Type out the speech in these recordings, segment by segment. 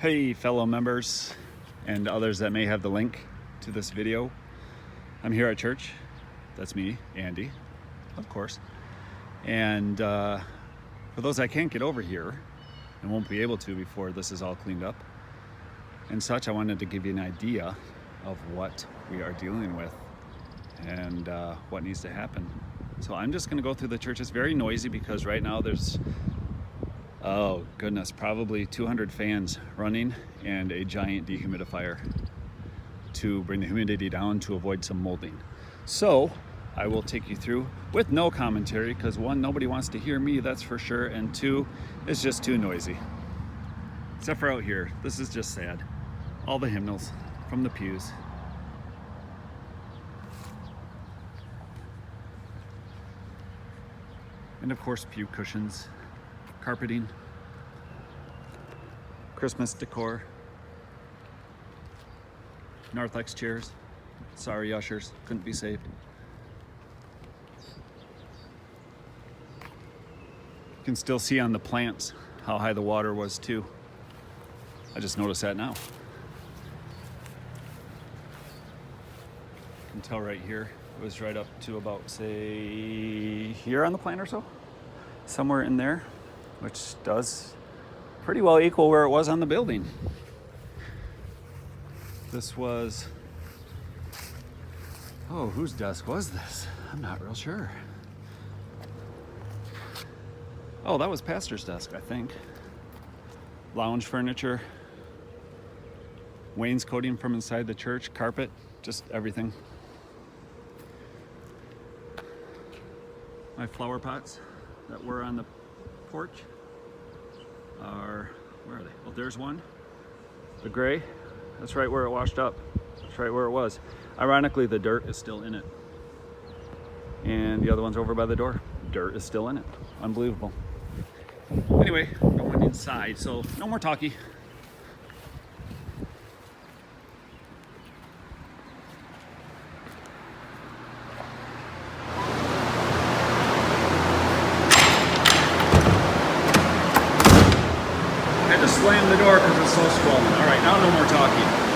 Hey fellow members and others that may have the link to this video. I'm here at church. That's me, Andy, of course. And for those that can't get over here and won't be able to before this is all cleaned up and such, I wanted to give you an idea of what we are dealing with and what needs to happen. So I'm just gonna go through the church. It's very noisy because right now there's, oh goodness, probably 200 fans running and a giant dehumidifier to bring the humidity down to avoid some molding. So I will take you through with no commentary because one, nobody wants to hear me, that's for sure, and two, it's just too noisy. Except for out here, this is just sad. All the hymnals from the pews. And of course, pew cushions, carpeting, Christmas decor, narthex chairs. Sorry, ushers, couldn't be saved. You can still see on the plants how high the water was too. I just noticed that now. You can tell right here, it was right up to about, say, here on the plant or so. Somewhere in there, which does pretty well equal where it was on the building. This was, oh, whose desk was this? I'm not real sure. Oh, that was pastor's desk, I think. Lounge furniture, wainscoting from inside the church, carpet, just everything. My flower pots that were on the porch are, where are they? Oh, there's one. The gray, that's right where it washed up. That's right where it was. Ironically, the dirt is still in it. And the other one's over by the door. Dirt is still in it. Unbelievable. Anyway, going inside, so no more talkie. I had to slam the door because it's so swollen. All right, now no more talking.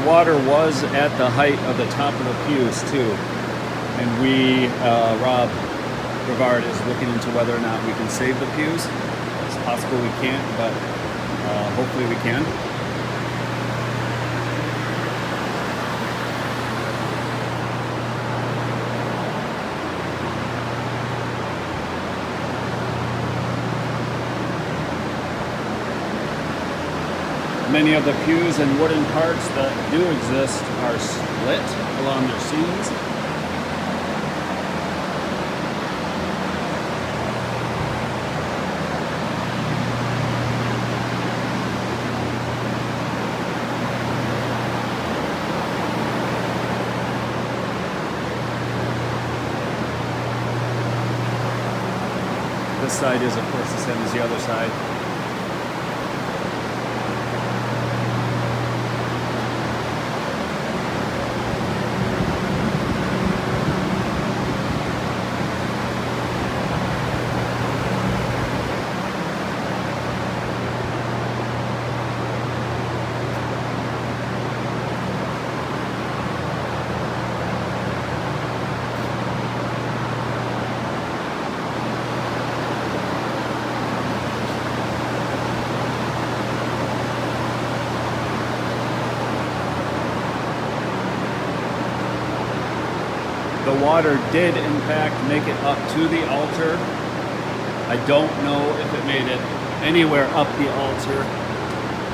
Water was at the height of the top of the pews too, and we, Rob Brevard is looking into whether or not we can save the pews. It's possible we can't, but hopefully we can. Many of the pews and wooden parts that do exist are split along their seams. This side is, of course, the same as the other side. The water did in fact make it up to the altar. I don't know if it made it anywhere up the altar.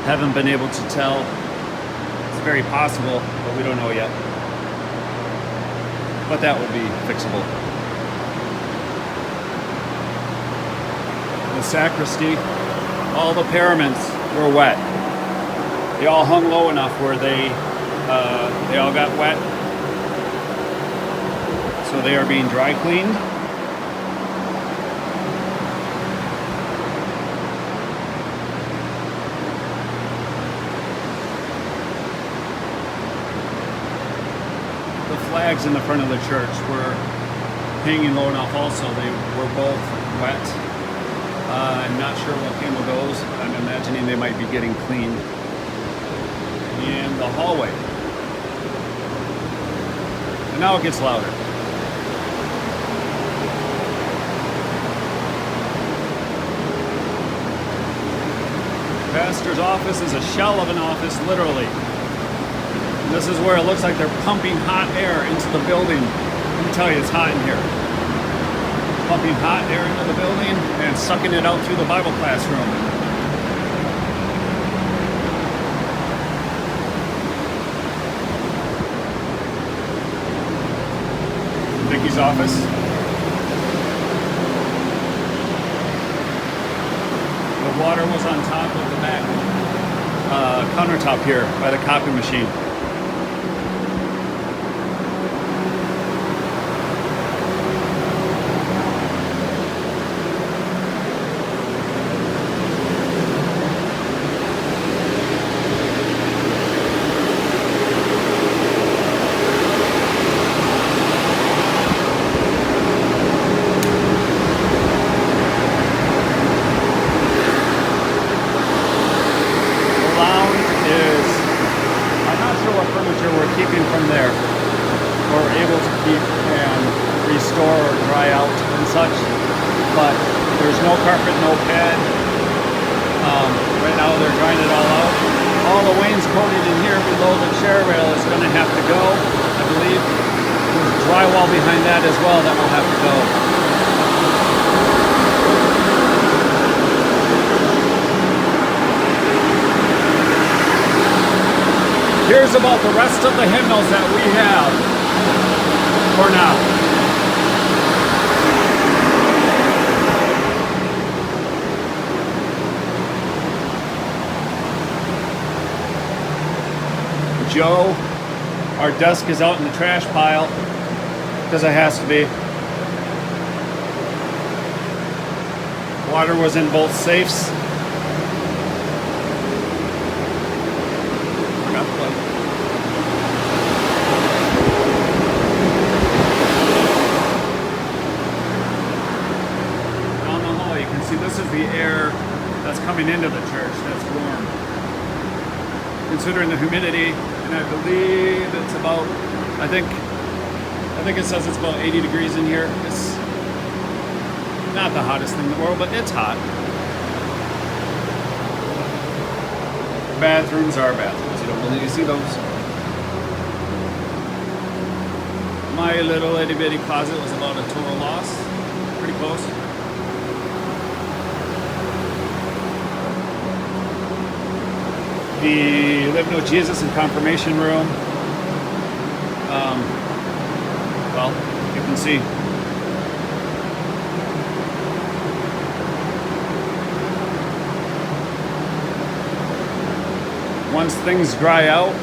Haven't been able to tell. It's very possible, but we don't know yet. but that would be fixable. The sacristy, all the paraments were wet. They all hung low enough where they all got wet. So they are being dry cleaned. The flags in the front of the church were hanging low enough also. They were both wet. I'm not sure what came with those. I'm imagining they might be getting cleaned. And the hallway. And now it gets louder. Pastor's office is a shell of an office, literally. And this is where it looks like they're pumping hot air into the building. Let me tell you, it's hot in here. Pumping hot air into the building and sucking it out through the Bible classroom. Vicky's office. The water was on top of the back countertop here by the copy machine. From there, or able to keep and restore or dry out and such, but there's no carpet, no pad. Right now they're drying it all out. All the wainscoting in here below the chair rail is going to have to go, I believe. There's drywall behind that as well that will have to go. Here's about the rest of the hymnals that we have for now. Joe, our desk is out in the trash pile because it has to be. Water was in both safes. This is the air that's coming into the church that's warm. Considering the humidity, and I believe it's about, I think it says it's about 80 degrees in here. It's not the hottest thing in the world, but it's hot. Bathrooms are bathrooms. You don't really see those. My little itty bitty closet was about a total loss. Pretty close. The Living with Jesus and confirmation room. Well, you can see. Once things dry out,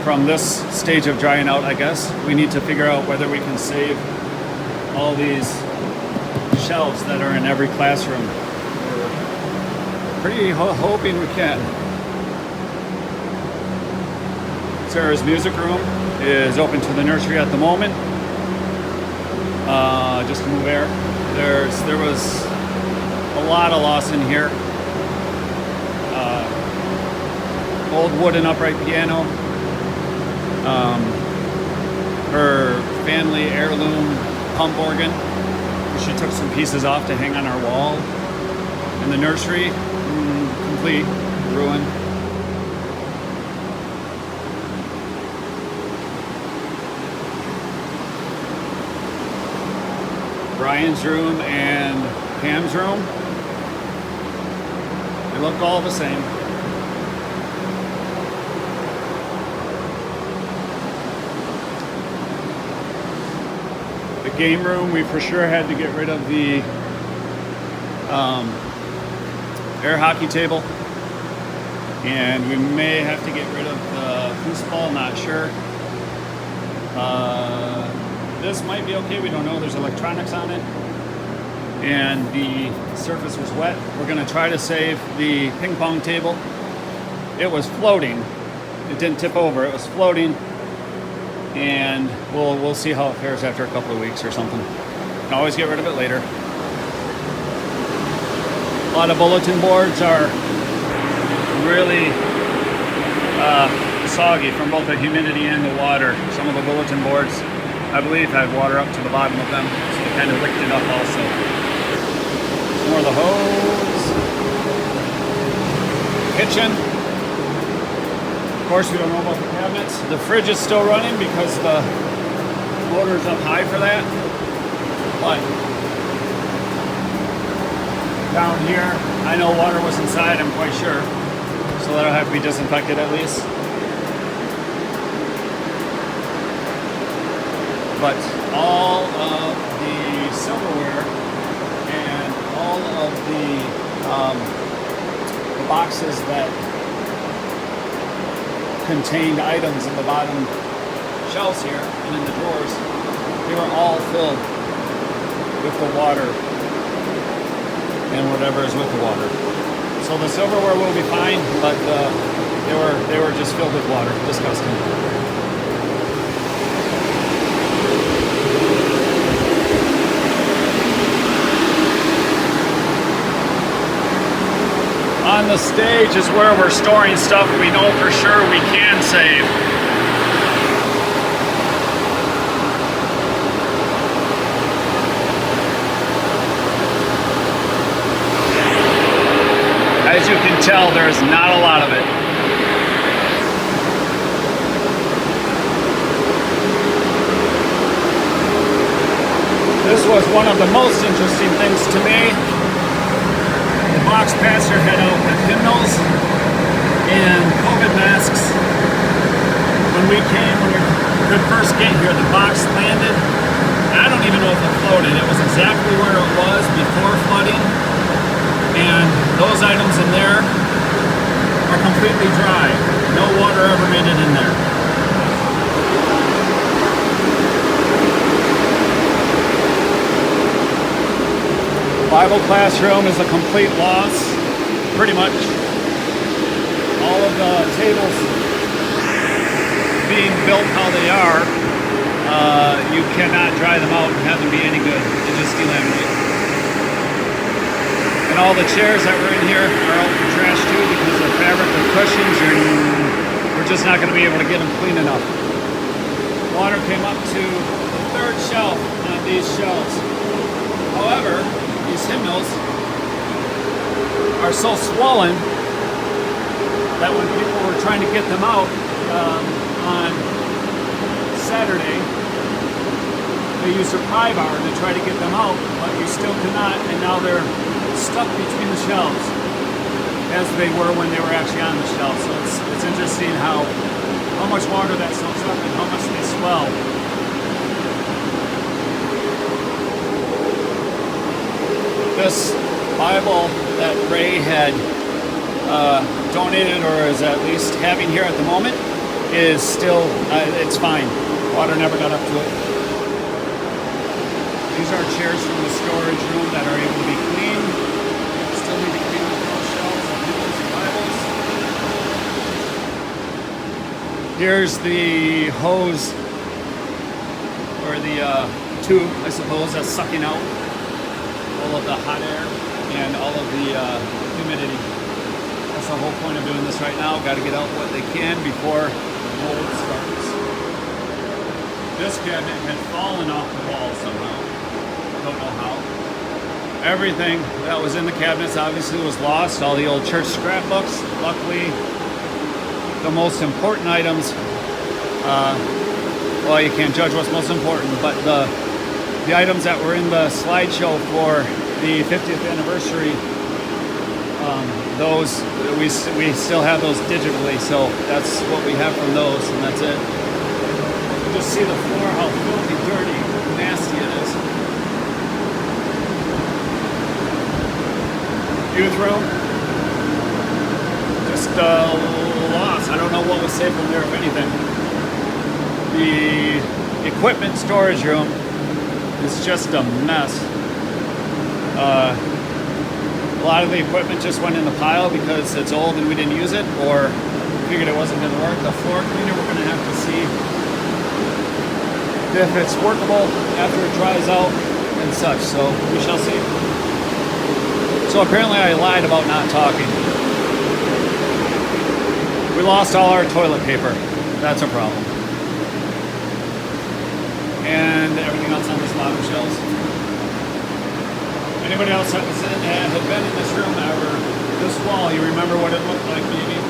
from this stage of drying out, I guess, we need to figure out whether we can save all these shelves that are in every classroom. Pretty hoping we can. Sarah's music room is open to the nursery at the moment. Just to move air. There was a lot of loss in here. Old wooden upright piano. Her family heirloom pump organ. She took some pieces off to hang on our wall. In the nursery, complete ruin. Brian's room and Pam's room, they look all the same. The game room, we for sure had to get rid of the air hockey table. And we may have to get rid of the foosball, not sure. This might be okay, we don't know. There's electronics on it. And the surface was wet. We're gonna try to save the ping pong table. It was floating. It didn't tip over, it was floating. And we'll see how it fares after a couple of weeks or something. Can always get rid of it later. A lot of bulletin boards are really soggy from both the humidity and the water. Some of the bulletin boards, I believe, had water up to the bottom of them, so they kind of licked it up also. More of the hose. Kitchen. Of course, we don't know about the cabinets. The fridge is still running because the motor's up high for that. But down here, I know water was inside, I'm quite sure. So that'll have to be disinfected at least. But all of the silverware and all of the boxes that contained items in the bottom shelves here and in the drawers, they were all filled with the water and whatever is with the water. So the silverware will be fine, but they were just filled with water. Disgusting. On the stage is where we're storing stuff we know for sure we can save. As you can tell, there's not a lot of it. This was one of the most interesting things to me. The box pastor had out with hymnals and COVID masks. When we could first get here, the box landed. I don't even know if it floated. It was exactly where it was before flooding. And those items in there are completely dry. No water ever made it in there. Bible classroom is a complete loss, pretty much. All of the tables being built how they are, you cannot dry them out and have them be any good. They just delaminate. And all the chairs that were in here are out for trash too because the fabric and cushions we're just not going to be able to get them clean enough. Water came up to the third shelf on these shelves. However, these hymnals are so swollen that when people were trying to get them out on Saturday, they used a pry bar to try to get them out, but you still cannot, and now they're stuck between the shelves as they were when they were actually on the shelf. So it's interesting how much water that soaks up and how much they swell. This Bible that Ray had donated, or is at least having here at the moment, is still, it's fine. Water never got up to it. These are chairs from the storage room that are able to be cleaned. Still need to clean up those shelves of hymnals and Bibles. Here's the hose, or the tube, I suppose, that's sucking out all of the hot air and all of the humidity. That's the whole point of doing this right now. Got to get out what they can before the mold starts. This cabinet had fallen off the wall somehow. Don't know how. Everything that was in the cabinets obviously was lost. All the old church scrapbooks. Luckily, the most important items, well, you can't judge what's most important, but the items that were in the slideshow for the 50th anniversary, those we still have those digitally, so that's what we have from those, and that's it. You just see the floor, how filthy dirty nasty it is. Youth room. Just lost. I don't know what was saved from there, if anything. The equipment storage room is just a mess. A lot of the equipment just went in the pile because it's old and we didn't use it, or figured it wasn't going to work. The floor cleaner, we're going to have to see if it's workable after it dries out and such, so we shall see. So apparently I lied about not talking. We lost all our toilet paper. That's a problem. And everything else on this bottom shelves. Anybody else had been in this room ever? This wall, you remember what it looked like maybe?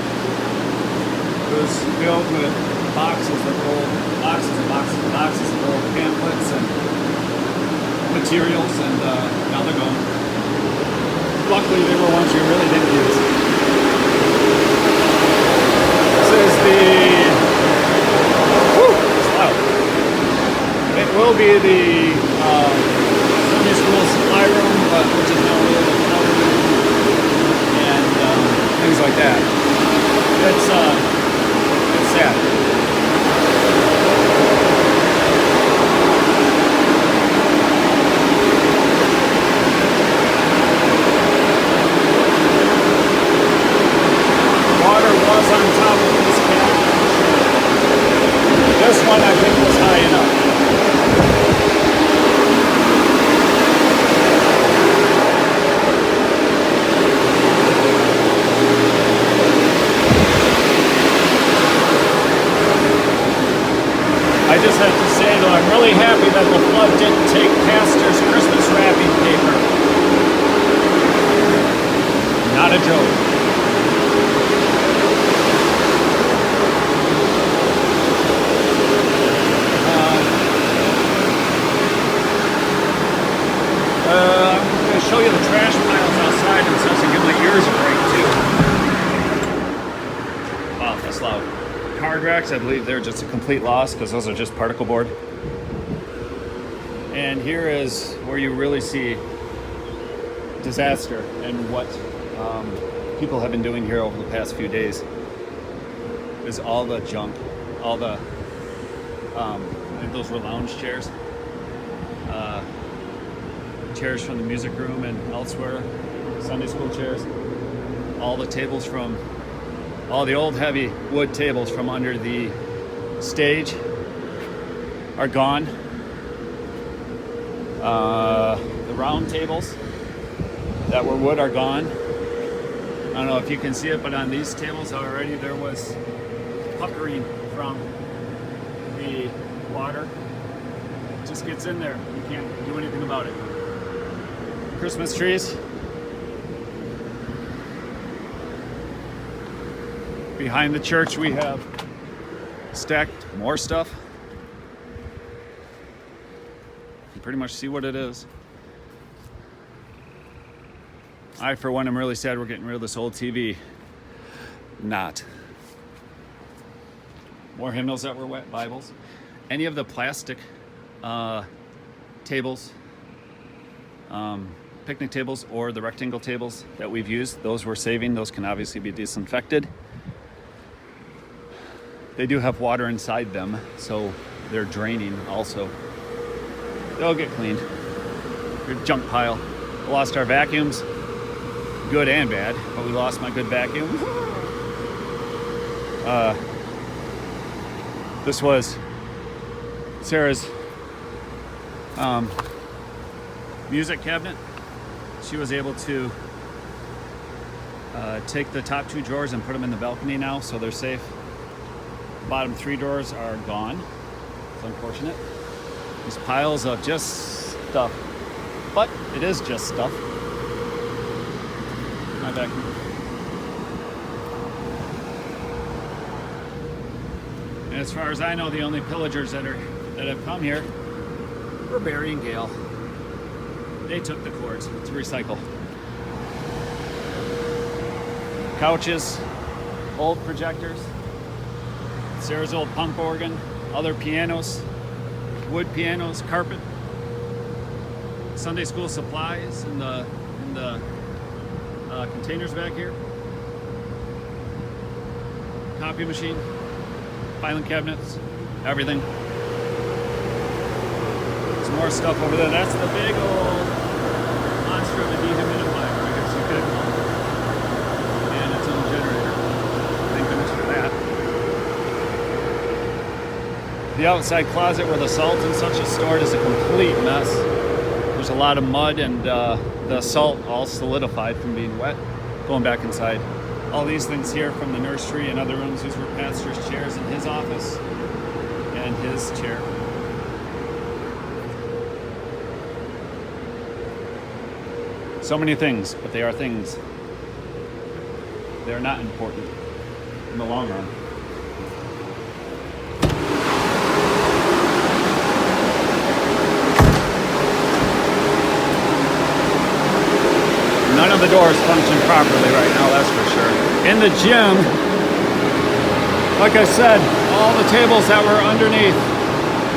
It was filled with boxes of old, boxes of old pamphlets and materials, and now they're gone. Luckily they were ones we really didn't use. This is the, it's loud. It will be the Sunday school supply room, which is now really the power room, and things like that. It's sad. Water was on top of this cabinet. This one I think was high enough. I just have to say, though, I'm really happy that the flood didn't take Pastor's Christmas wrapping paper. Not a joke. I'm going to show you the trash piles outside and such and give my ears a break, too. Wow, that's loud. Card racks, I believe they're just a complete loss because those are just particle board. And here is where you really see disaster and what people have been doing here over the past few days. Is all the junk, all the those were lounge chairs, chairs from the music room and elsewhere, Sunday school chairs, all the tables from all the old heavy wood tables from under the stage are gone. The round tables that were wood are gone. I don't know if you can see it, but on these tables already there was puckering from the water. It just gets in there. You can't do anything about it. Christmas trees. Behind the church we have stacked more stuff. You can pretty much see what it is. I, for one, am really sad we're getting rid of this old TV. Not. More hymnals that were wet, Bibles. Any of the plastic tables, picnic tables, or the rectangle tables that we've used, those we're saving. Those can obviously be disinfected. They do have water inside them, so they're draining also. They'll get cleaned. Good junk pile. We lost our vacuums, good and bad, but we lost my good vacuum. This was Sarah's music cabinet. She was able to take the top two drawers and put them in the balcony now, so they're safe. Bottom three drawers are gone. It's unfortunate. These piles of just stuff. But it is just stuff. My vacuum. And as far as I know, the only pillagers that have come here were Barry and Gail. They took the cords to recycle. Couches, old projectors, Sarah's old punk organ, other pianos, wood pianos, carpet, Sunday school supplies in the containers back here. Copy machine, filing cabinets, everything. There's more stuff over there. That's the big old monster of a dehumidifier, I guess you could call it. And its own generator. Thank goodness for that. The outside closet where the salt and such is stored is a complete mess. There's a lot of mud and the salt all solidified from being wet. Going back inside. All these things here from the nursery and other rooms. These were pastor's chairs in his office and his chair. So many things, but they are things. They are not important in the long run. None of the doors function properly right now, that's for sure. In the gym, like I said, all the tables that were underneath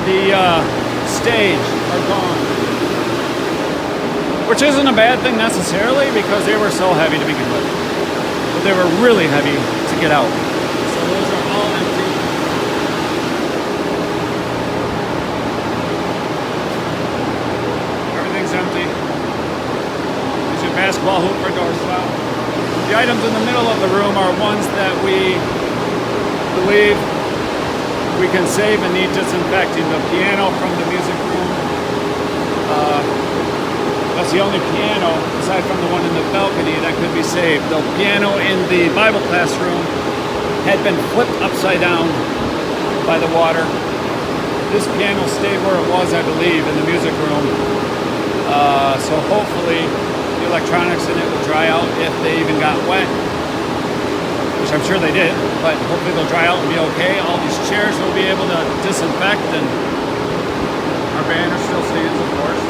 the stage are gone. Which isn't a bad thing necessarily because they were so heavy to begin with. But they were really heavy to get out. So those are all empty. Everything's empty. Basketball hoop for doorstop. The items in the middle of the room are ones that we believe we can save and need disinfecting. The piano from the music room. That's the only piano, aside from the one in the balcony, that could be saved. The piano in the Bible classroom had been flipped upside down by the water. This piano stayed where it was, I believe, in the music room. So hopefully the electronics in it will dry out if they even got wet, which I'm sure they did, but hopefully they'll dry out and be okay. All these chairs will be able to disinfect, and our banner still stands, of course.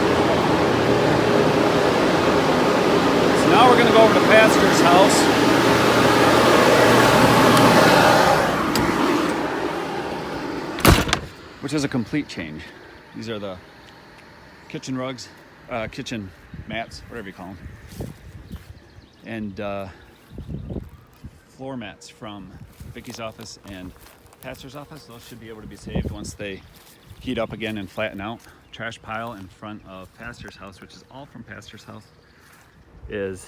So now we're going to go over to Pastor's house. Which is a complete change. These are the kitchen rugs, kitchen mats, whatever you call them, and floor mats from Vicky's office and Pastor's office. Those should be able to be saved once they heat up again and flatten out. Trash pile in front of Pastor's house, which is all from Pastor's house, is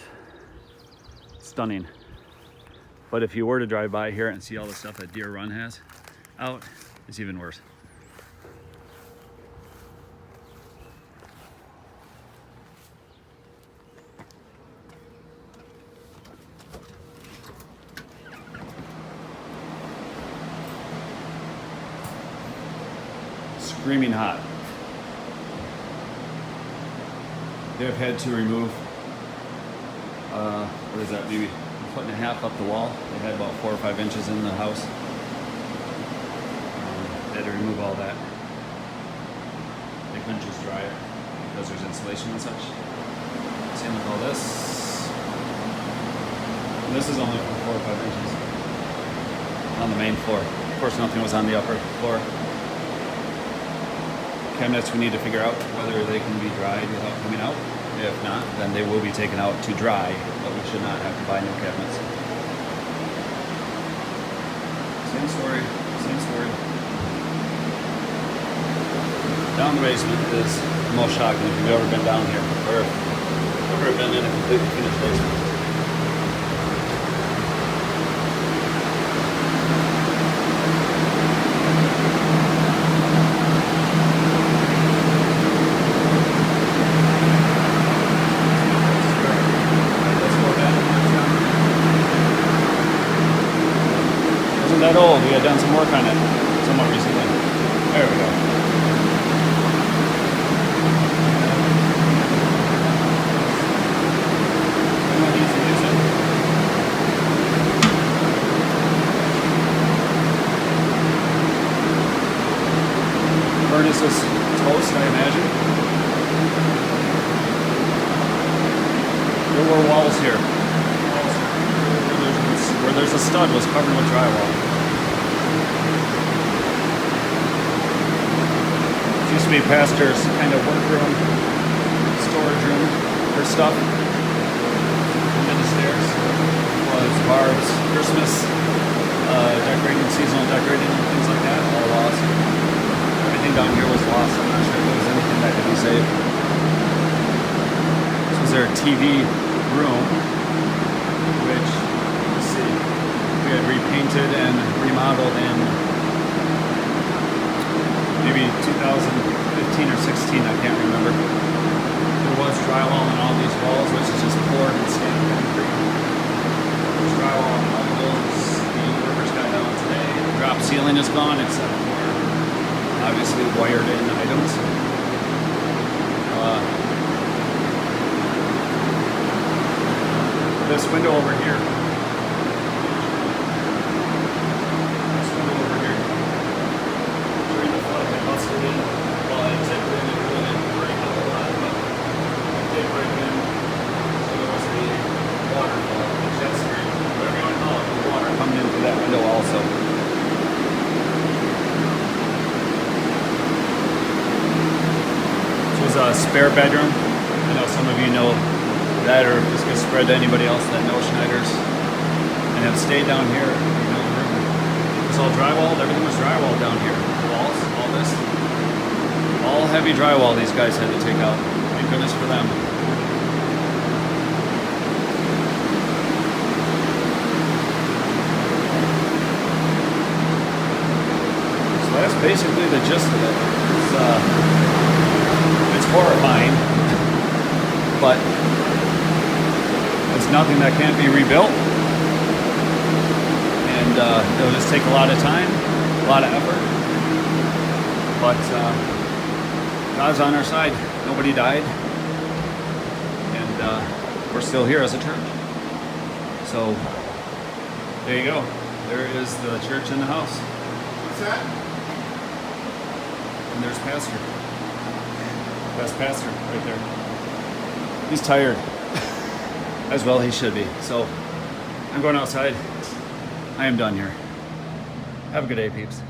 stunning. But if you were to drive by here and see all the stuff that Deer Run has out, it's even worse. Screaming hot. They've had to remove, what is that, maybe a foot and a half up the wall. They had about 4 or 5 inches in the house. They had to remove all that. They couldn't just dry it because there's insulation and such. Same with all this. And this is only for 4 or 5 inches on the main floor. Of course, nothing was on the upper floor. Cabinets we need to figure out whether they can be dried without coming out. If not, then they will be taken out to dry, but we should not have to buy new cabinets. Same story, same story. Down the basement is the most shocking if you've ever been down here, or ever been in a completely finished basement. That old. We had done some work on it somewhat recently. There we go. Furnace is toast, I imagine. There were walls here. Where there's a stud was covered with drywall. to be pastor's kind of workroom, storage room for stuff. And then the stairs was Barb's Christmas decorating, seasonal decorating, things like that, all lost. Everything down here was lost. I'm not sure if there was anything that could be saved. This was their TV room, which, let's see, we had repainted and remodeled in maybe 2015 or 16, I can't remember. There was drywall on all these walls, which is just poured and stained concrete. There's drywall on all those. The workers got down today. The drop ceiling is gone, except for obviously wired in items. This window over here. This window over here. During the flood, they busted in. Well, it tipped in and really didn't break a whole lot, but it did break in. So there was the waterfall, the jet stream, whatever you want to call it, the water coming in through that window also. This was a spare bedroom. I know some of you know that, or just gonna spread to anybody else that knows Schneider's and have stayed down here. You know, the room was all drywalled. Everything was drywalled down here. The walls, all this, all heavy drywall. These guys had to take out. Thank goodness for them. So that's basically the gist of it. It's horrifying, but it's nothing that can't be rebuilt, and it'll just take a lot of time, a lot of effort, but God's on our side. Nobody died, and we're still here as a church. So there you go. There is the church in the house. What's that? And there's Pastor. Best pastor right there. He's tired. As well he should be. So I'm going outside. I am done here. Have a good day, peeps.